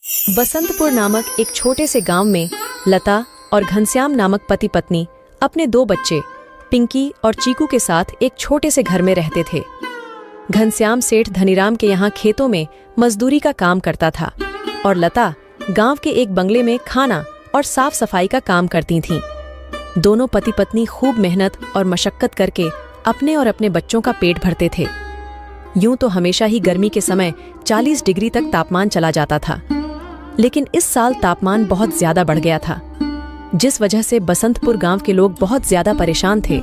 बसंतपुर नामक एक छोटे से गांव में लता और घनश्याम नामक पति पत्नी अपने 2 बच्चे पिंकी और चीकू के साथ एक छोटे से घर में रहते थे। घनश्याम सेठ धनीराम के यहाँ खेतों में मजदूरी का काम करता था और लता गांव के एक बंगले में खाना और साफ सफाई का काम करती थीं। दोनों पति पत्नी खूब मेहनत और मशक्कत करके अपने और अपने बच्चों का पेट भरते थे। यूं तो हमेशा ही गर्मी के समय 40 डिग्री तक तापमान चला जाता था, लेकिन इस साल तापमान बहुत ज्यादा बढ़ गया था, जिस वजह से बसंतपुर गांव के लोग बहुत ज्यादा परेशान थे।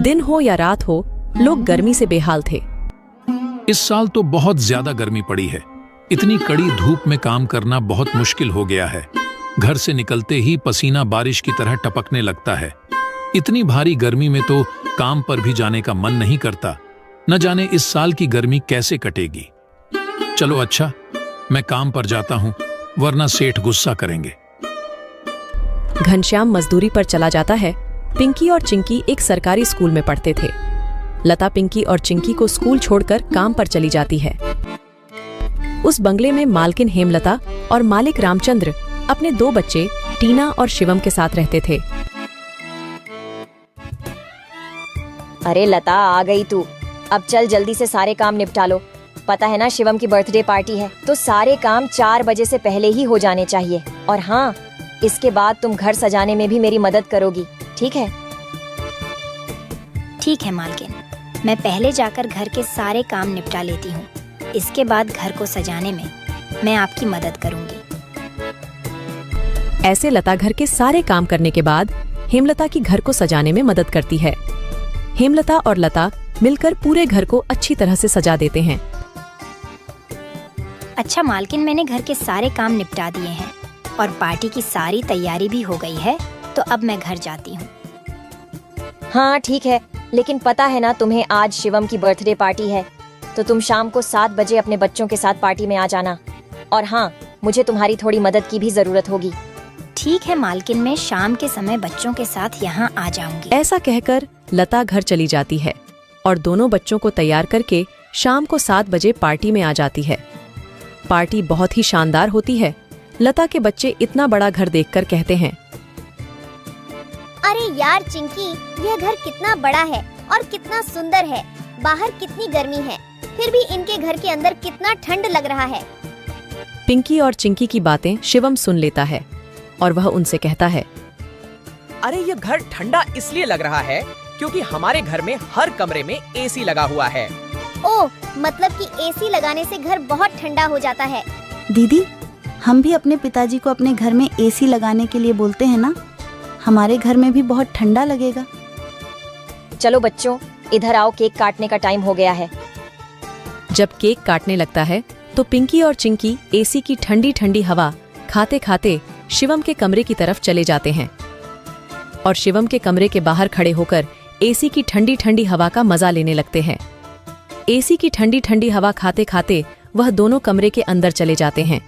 दिन हो या रात हो, लोग गर्मी से बेहाल थे। इस साल तो बहुत ज्यादा गर्मी पड़ी है। इतनी कड़ी धूप में काम करना बहुत मुश्किल हो गया है। घर से निकलते ही पसीना बारिश की तरह टपकने लगता है। इतनी भारी गर्मी में तो काम पर भी जाने का मन नहीं करता। न जाने इस साल की गर्मी कैसे कटेगी। चलो अच्छा, मैं काम पर जाता हूँ, वरना सेठ गुस्सा करेंगे। घनश्याम मजदूरी पर चला जाता है। पिंकी और चिंकी एक सरकारी स्कूल में पढ़ते थे। लता पिंकी और चिंकी को स्कूल छोड़कर काम पर चली जाती है। उस बंगले में मालकिन हेमलता और मालिक रामचंद्र अपने 2 बच्चे टीना और शिवम के साथ रहते थे। अरे लता, आ गई तू। अब चल जल्दी से सारे काम निपटा लो। पता है ना, शिवम की बर्थडे पार्टी है, तो सारे काम 4 बजे से पहले ही हो जाने चाहिए। और हाँ, इसके बाद तुम घर सजाने में भी मेरी मदद करोगी, ठीक है? ठीक है मालकिन, मैं पहले जाकर घर के सारे काम निपटा लेती हूँ। इसके बाद घर को सजाने में मैं आपकी मदद करूँगी। ऐसे लता घर के सारे काम करने के बाद हेमलता की घर को सजाने में मदद करती है। हेमलता और लता मिलकर पूरे घर को अच्छी तरह से सजा देते हैं। अच्छा मालकिन, मैंने घर के सारे काम निपटा दिए हैं और पार्टी की सारी तैयारी भी हो गई है, तो अब मैं घर जाती हूँ। हाँ ठीक है, लेकिन पता है ना तुम्हें, आज शिवम की बर्थडे पार्टी है, तो तुम शाम को 7 बजे अपने बच्चों के साथ पार्टी में आ जाना। और हाँ, मुझे तुम्हारी थोड़ी मदद की भी जरूरत होगी। ठीक है मालकिन, मैं शाम के समय बच्चों के साथ यहाँ आ जाऊंगी। ऐसा कहकर लता घर चली जाती है और दोनों बच्चों को तैयार करके शाम को 7 बजे पार्टी में आ जाती है। पार्टी बहुत ही शानदार होती है। लता के बच्चे इतना बड़ा घर देखकर कहते हैं, अरे यार चिंकी, यह घर कितना बड़ा है और कितना सुंदर है। बाहर कितनी गर्मी है, फिर भी इनके घर के अंदर कितना ठंड लग रहा है। पिंकी और चिंकी की बातें शिवम सुन लेता है और वह उनसे कहता है, अरे ये घर ठंडा इसलिए लग रहा है क्योंकि हमारे घर में हर कमरे में एसी लगा हुआ है। ओह, मतलब कि एसी लगाने से घर बहुत ठंडा हो जाता है। दीदी, हम भी अपने पिताजी को अपने घर में एसी लगाने के लिए बोलते हैं ना, हमारे घर में भी बहुत ठंडा लगेगा। चलो बच्चों, इधर आओ, केक काटने का टाइम हो गया है। जब केक काटने लगता है तो पिंकी और चिंकी एसी की ठंडी ठंडी हवा खाते खाते शिवम के कमरे की तरफ चले जाते हैं और शिवम के कमरे के बाहर खड़े होकर एसी की ठंडी ठंडी हवा का मजा लेने लगते हैं। एसी की ठंडी ठंडी हवा खाते खाते वह दोनों कमरे के अंदर चले जाते हैं।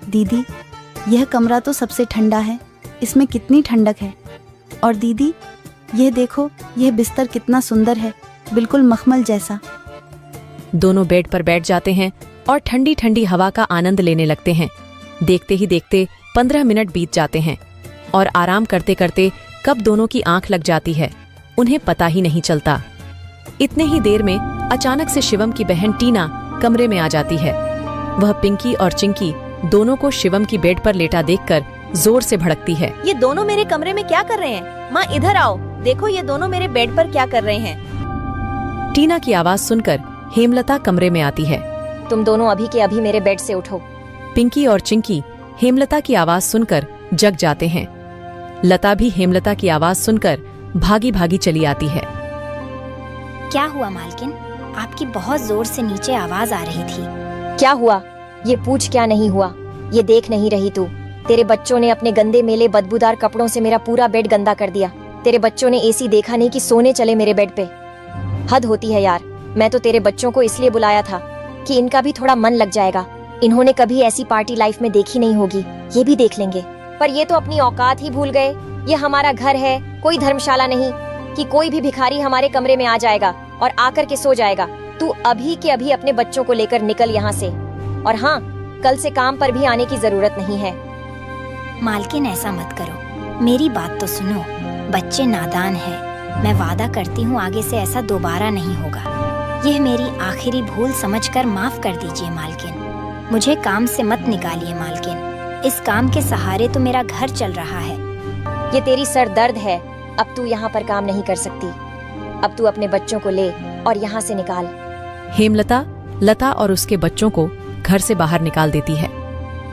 दीदी, यह कमरा तो सबसे ठंडा है, इसमें कितनी ठंडक है। और दीदी, यह देखो, यह बिस्तर कितना सुंदर है, बिल्कुल मखमल जैसा। दोनों बेड पर बैठ जाते हैं और ठंडी ठंडी हवा का आनंद लेने लगते हैं। देखते ही देखते 15 मिनट बीत जाते हैं और आराम करते करते कब दोनों की आंख लग जाती है, उन्हें पता ही नहीं चलता। इतने ही देर में अचानक से शिवम की बहन टीना कमरे में आ जाती है। वह पिंकी और चिंकी दोनों को शिवम की बेड पर लेटा देखकर जोर से भड़कती है। ये दोनों मेरे कमरे में क्या कर रहे हैं? माँ इधर आओ, देखो ये दोनों मेरे बेड पर क्या कर रहे हैं। टीना की आवाज सुनकर हेमलता कमरे में आती है। तुम दोनों अभी के अभी मेरे बेड से उठो। पिंकी और चिंकी हेमलता की आवाज सुनकर जग जाते हैं। लता भी हेमलता की आवाज सुनकर भागी भागी चली आती है। क्या हुआ मालकिन? आपकी बहुत जोर से नीचे आवाज आ रही थी। क्या हुआ? ये पूछ, क्या नहीं हुआ? ये देख नहीं रही तू? तेरे बच्चों ने अपने गंदे मेले बदबूदार कपड़ों से मेरा पूरा बेड गंदा कर दिया। तेरे बच्चों ने एसी देखा नहीं कि सोने चले मेरे बेड पे। हद होती है यार। मैं तो तेरे बच्चों को इसलिए बुलाया था कि इनका भी थोड़ा मन लग जाएगा। इन्होंने कभी ऐसी पार्टी लाइफ में देखी नहीं होगी, ये भी देख लेंगे। पर ये तो अपनी औकात ही भूल गए। ये हमारा घर है, कोई धर्मशाला नहीं कि कोई भी भिखारी हमारे कमरे में आ जाएगा और आकर के सो जाएगा। तू अभी के अभी अपने बच्चों को लेकर निकल यहाँ से। और हाँ, कल से काम पर भी आने की जरूरत नहीं है। मालकिन ऐसा मत करो, मेरी बात तो सुनो। बच्चे नादान हैं। मैं वादा करती हूँ आगे से ऐसा दोबारा नहीं होगा। यह मेरी आखिरी भूल समझकर माफ कर दीजिए मालकिन। मुझे काम से मत निकालिए मालकिन। इस काम के सहारे तो मेरा घर चल रहा है। ये तेरी सर दर्द है। अब तू यहाँ पर काम नहीं कर सकती। अब तू अपने बच्चों को ले और यहाँ से निकाल। हेमलता लता और उसके बच्चों को घर से बाहर निकाल देती है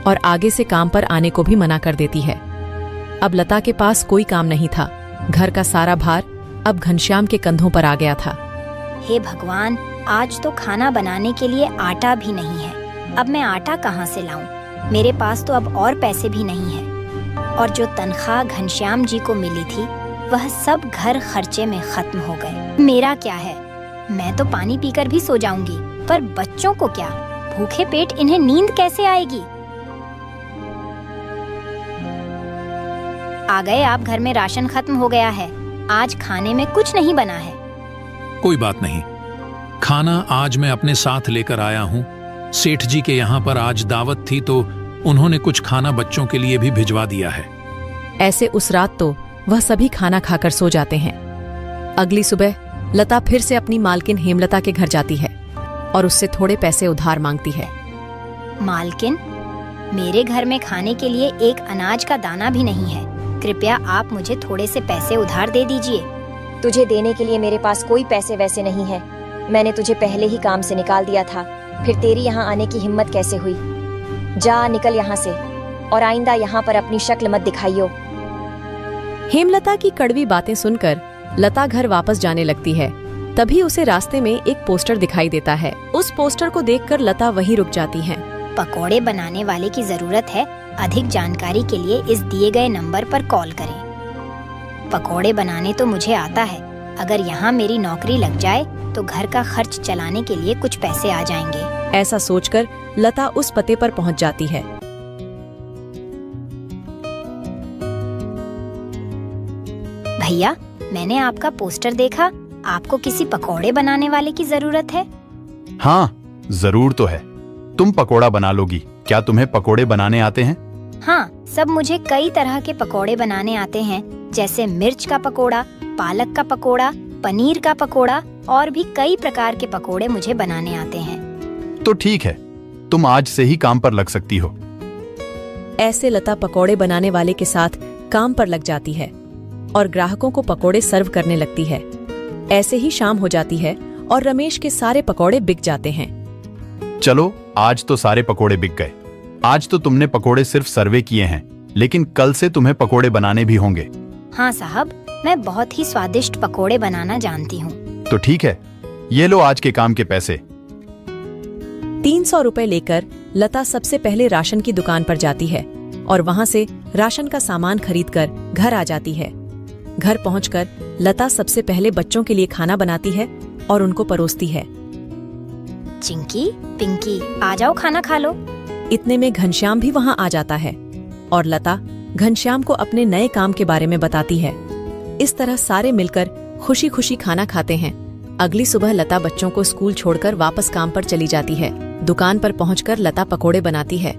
और आगे से काम पर आने को भी मना कर देती है। अब लता के पास कोई काम नहीं था। घर का सारा भार अब घनश्याम के कंधों पर आ गया था। हे भगवान, आज तो खाना बनाने के लिए आटा भी नहीं है। अब मैं आटा कहाँ से लाऊं? मेरे पास तो अब और पैसे भी नहीं है। और जो तनख्वाह घनश्याम जी को मिली थी वह सब घर खर्चे में खत्म हो गए। मेरा क्या है? मैं तो पानी पीकर भी सो जाऊंगी, पर बच्चों को क्या? भूखे पेट इन्हें नींद कैसे आएगी? आ गए आप। घर में राशन खत्म हो गया है। आज खाने में कुछ नहीं बना है। कोई बात नहीं, खाना आज मैं अपने साथ लेकर आया हूँ। सेठ जी के यहाँ पर आज दावत थी तो उन्होंने कुछ खाना बच्चों के लिए भी भिजवा दिया है। ऐसे उस रात तो वह सभी खाना खाकर सो जाते हैं। अगली सुबह लता फिर से अपनी मालकिन हेमलता के घर जाती है और उससे थोड़े पैसे उधार मांगती है। मालकिन, मेरे घर में खाने के लिए एक अनाज का दाना भी नहीं है। कृपया आप मुझे थोड़े से पैसे उधार दे दीजिए। तुझे देने के लिए मेरे पास कोई पैसे वैसे नहीं है। मैंने तुझे पहले ही काम से निकाल दिया था, फिर तेरी यहाँ आने की हिम्मत कैसे हुई? जा निकल यहाँ से और आइंदा यहाँ पर अपनी शक्ल मत दिखाइयो। हेमलता की कड़वी बातें सुनकर लता घर वापस जाने लगती है। तभी उसे रास्ते में एक पोस्टर दिखाई देता है। उस पोस्टर को देखकर लता वहीं रुक जाती है। पकोड़े बनाने वाले की जरूरत है। अधिक जानकारी के लिए इस दिए गए नंबर पर कॉल करें। पकोड़े बनाने तो मुझे आता है। अगर यहाँ मेरी नौकरी लग जाए तो घर का खर्च चलाने के लिए कुछ पैसे आ जाएंगे। ऐसा सोचकर लता उस पते पर पहुँच जाती है। भैया, मैंने आपका पोस्टर देखा। आपको किसी पकोड़े बनाने वाले की जरूरत है? हाँ, जरूर तो है। तुम पकोड़ा बना लोगी। क्या तुम्हें पकोड़े बनाने आते हैं? हाँ, सब मुझे कई तरह के पकोड़े बनाने आते हैं, जैसे मिर्च का पकोड़ा, पालक का पकोड़ा, पनीर का पकोड़ा और भी कई प्रकार के पकोड़े मुझे बनाने आते हैं। तो ठीक है, तुम आज से ही काम पर लग सकती हो। ऐसे लता पकोड़े बनाने वाले के साथ काम पर लग जाती है और ग्राहकों को पकोड़े सर्व करने लगती है। ऐसे ही शाम हो जाती है और रमेश के सारे पकोड़े बिक जाते हैं। चलो, आज तो सारे पकोड़े बिक गए। आज तो तुमने पकोड़े सिर्फ सर्वे किए हैं, लेकिन कल से तुम्हें पकोड़े बनाने भी होंगे। हाँ साहब, मैं बहुत ही स्वादिष्ट पकोड़े बनाना जानती हूँ। तो ठीक है, ये लो आज के काम के पैसे। 300 रुपए लेकर लता सबसे पहले राशन की दुकान पर जाती है और वहाँ से राशन का सामान खरीदकर घर आ जाती है। घर पहुंचकर लता सबसे पहले बच्चों के लिए खाना बनाती है और उनको परोसती है। चिंकी, पिंकी, आ जाओ, खाना खा लो। इतने में घनश्याम भी वहाँ आ जाता है और लता घनश्याम को अपने नए काम के बारे में बताती है। इस तरह सारे मिलकर खुशी खुशी खाना खाते हैं। अगली सुबह लता बच्चों को स्कूल छोड़कर वापस काम पर चली जाती है। दुकान पर पहुंचकर लता पकोड़े बनाती है।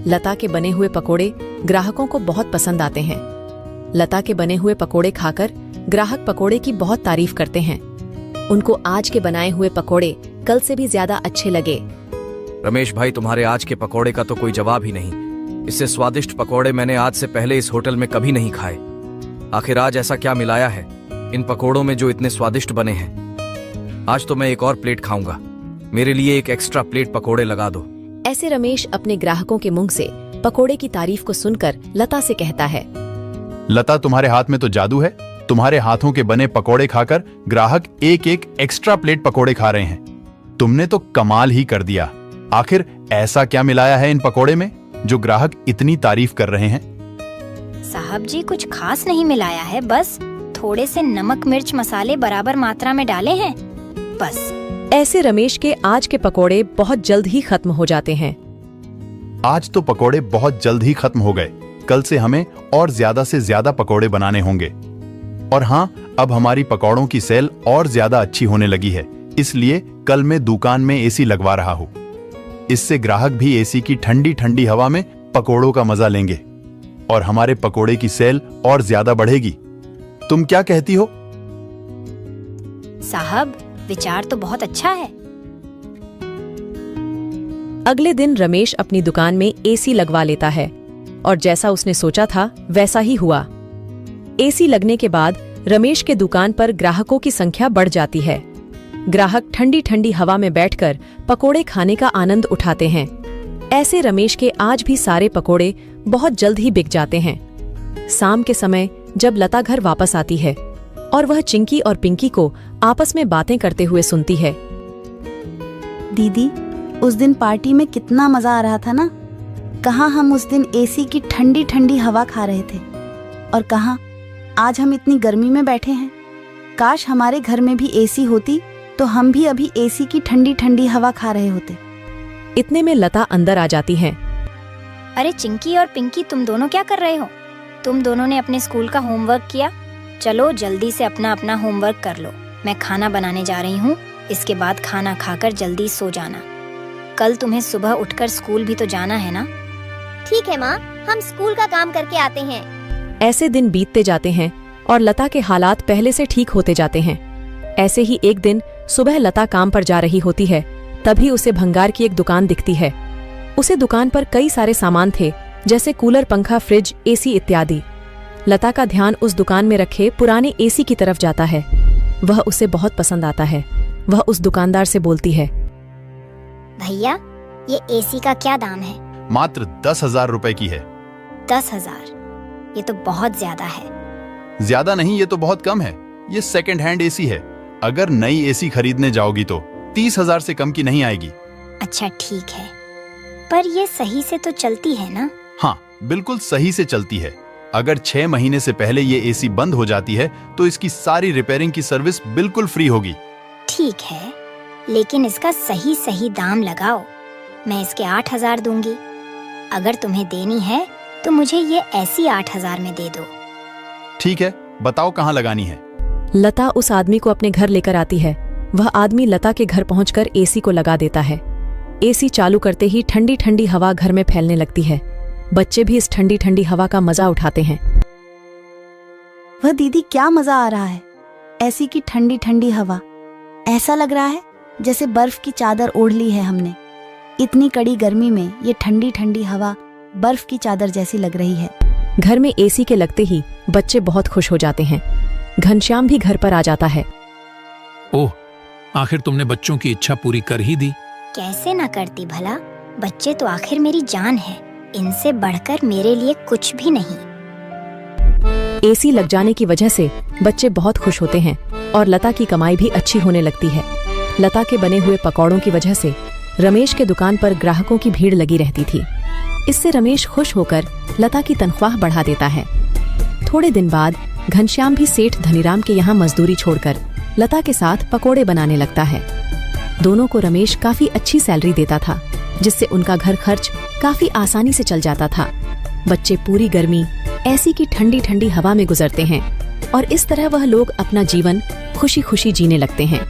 लता के बने हुए पकोड़े ग्राहकों को बहुत पसंद आते हैं। लता के बने हुए पकोड़े खाकर ग्राहक पकोड़े की बहुत तारीफ करते हैं। उनको आज के बनाए हुए पकोड़े कल से भी ज्यादा अच्छे लगे। रमेश भाई, तुम्हारे आज के पकोड़े का तो कोई जवाब ही नहीं। इससे स्वादिष्ट पकोड़े मैंने आज से पहले इस होटल में कभी नहीं खाए। आखिर आज ऐसा क्या मिलाया है इन पकोड़ों में जो इतने स्वादिष्ट बने हैं? आज तो मैं एक और प्लेट खाऊंगा। मेरे लिए एक एक्स्ट्रा प्लेट पकोड़े लगा दो। ऐसे रमेश अपने ग्राहकों के मुंह से पकोड़े की तारीफ को सुनकर लता से कहता है, लता, तुम्हारे हाथ में तो जादू है। तुम्हारे हाथों के बने पकोड़े खाकर ग्राहक एक एक एक्स्ट्रा प्लेट पकोड़े खा रहे हैं। तुमने तो कमाल ही कर दिया। आखिर ऐसा क्या मिलाया है इन पकोड़े में जो ग्राहक इतनी तारीफ कर रहे हैं? साहब जी, कुछ खास नहीं मिलाया है, बस थोड़े से नमक मिर्च मसाले बराबर मात्रा में डाले हैं, बस। ऐसे रमेश के आज के पकोड़े बहुत जल्द ही खत्म हो जाते हैं। आज तो पकोड़े बहुत जल्द ही खत्म हो गए। कल से हमें और ज्यादा से ज्यादा पकोड़े बनाने होंगे। और हाँ, अब हमारी पकौड़ों की सेल और ज्यादा अच्छी होने लगी है, इसलिए कल मैं दुकान में एसी लगवा रहा हूँ। इससे ग्राहक भी एसी की ठंडी ठंडी हवा में पकोड़ों का मजा लेंगे और हमारे पकोड़े की सेल और ज्यादा बढ़ेगी। तुम क्या कहती हो? साहब, विचार तो बहुत अच्छा है। अगले दिन रमेश अपनी दुकान में एसी लगवा लेता है और जैसा उसने सोचा था वैसा ही हुआ। एसी लगने के बाद रमेश के दुकान पर ग्राहकों की संख्या बढ़ जाती है। ग्राहक ठंडी ठंडी हवा में बैठकर पकोड़े खाने का आनंद उठाते हैं। ऐसे रमेश के आज भी सारे पकोड़े बहुत जल्द ही बिक जाते हैं। शाम के समय जब लता घर वापस आती है और वह चिंकी और पिंकी को आपस में बातें करते हुए सुनती है। दीदी, उस दिन पार्टी में कितना मजा आ रहा था ना। कहाँ हम उस दिन एसी की ठंडी ठंडी हवा खा रहे थे और कहाँ आज हम इतनी गर्मी में बैठे हैं। काश हमारे घर में भी एसी होती तो हम भी अभी एसी की ठंडी ठंडी हवा खा रहे होते। इतने में लता अंदर आ जाती है। अरे चिंकी और पिंकी, तुम दोनों क्या कर रहे हो? तुम दोनों ने अपने स्कूल का होमवर्क किया? चलो जल्दी से अपना अपना होमवर्क कर लो। मैं खाना बनाने जा रही हूँ। इसके बाद खाना खाकर जल्दी सो जाना। कल तुम्हें सुबह उठकर स्कूल भी तो जाना है ना। ठीक है माँ, हम स्कूल का काम करके आते हैं। ऐसे दिन बीतते जाते हैं और लता के हालात पहले से ठीक होते जाते हैं। ऐसे ही एक दिन सुबह लता काम पर जा रही होती है, तभी उसे भंगार की एक दुकान दिखती है। उसे दुकान पर कई सारे सामान थे, जैसे कूलर, पंखा, फ्रिज, एसी इत्यादि। लता का ध्यान उस दुकान में रखे पुराने एसी की तरफ जाता है। वह उसे बहुत पसंद आता है। वह उस दुकानदार से बोलती है, भैया, ये एसी का क्या दाम है? मात्र 10,000 रुपए की है। 10,000? ये तो बहुत ज्यादा है। ज्यादा नहीं, ये तो बहुत कम है। ये सेकंड हैंड एसी है। अगर नई एसी खरीदने जाओगी तो 30,000 से कम की नहीं आएगी। अच्छा ठीक है, पर ये सही से तो चलती है ना? हाँ, बिल्कुल सही से चलती है। अगर 6 महीने से पहले ये एसी बंद हो जाती है तो इसकी सारी रिपेयरिंग की सर्विस बिल्कुल फ्री होगी। ठीक है, लेकिन इसका सही सही दाम लगाओ। मैं इसके 8,000 दूंगी। अगर तुम्हें देनी है तो मुझे ये ऐसी 8,000 में दे दो। ठीक है, बताओ कहाँ लगानी है। लता उस आदमी को अपने घर लेकर आती है। वह आदमी लता के घर पहुंचकर एसी को लगा देता है। एसी चालू करते ही ठंडी ठंडी हवा घर में फैलने लगती है। बच्चे भी इस ठंडी ठंडी हवा का मजा उठाते हैं। वह दीदी, क्या मजा आ रहा है। ऐसी की ठंडी ठंडी हवा, ऐसा लग रहा है जैसे बर्फ की चादर ओढ़ ली है हमने। इतनी कड़ी गर्मी में ये ठंडी ठंडी हवा बर्फ की चादर जैसी लग रही है। घर में एसी के लगते ही बच्चे बहुत खुश हो जाते हैं। घनश्याम भी घर पर आ जाता है। ओह, आखिर तुमने बच्चों की इच्छा पूरी कर ही दी। कैसे ना करती भला। बच्चे तो आखिर मेरी जान है। इनसे बढ़कर मेरे लिए कुछ भी नहीं। एसी लग जाने की वजह से बच्चे बहुत खुश होते हैं और लता की कमाई भी अच्छी होने लगती है। लता के बने हुए पकौड़ों की वजह से रमेश के दुकान पर ग्राहकों की भीड़ लगी रहती थी। इससे रमेश खुश होकर लता की तनख्वाह बढ़ा देता है। थोड़े दिन बाद घनश्याम भी सेठ धनीराम के यहाँ मजदूरी छोड़कर लता के साथ पकोड़े बनाने लगता है। दोनों को रमेश काफी अच्छी सैलरी देता था, जिससे उनका घर खर्च काफी आसानी से चल जाता था। बच्चे पूरी गर्मी ऐसी की ठंडी ठंडी हवा में गुजरते हैं और इस तरह वह लोग अपना जीवन खुशी खुशी जीने लगते हैं।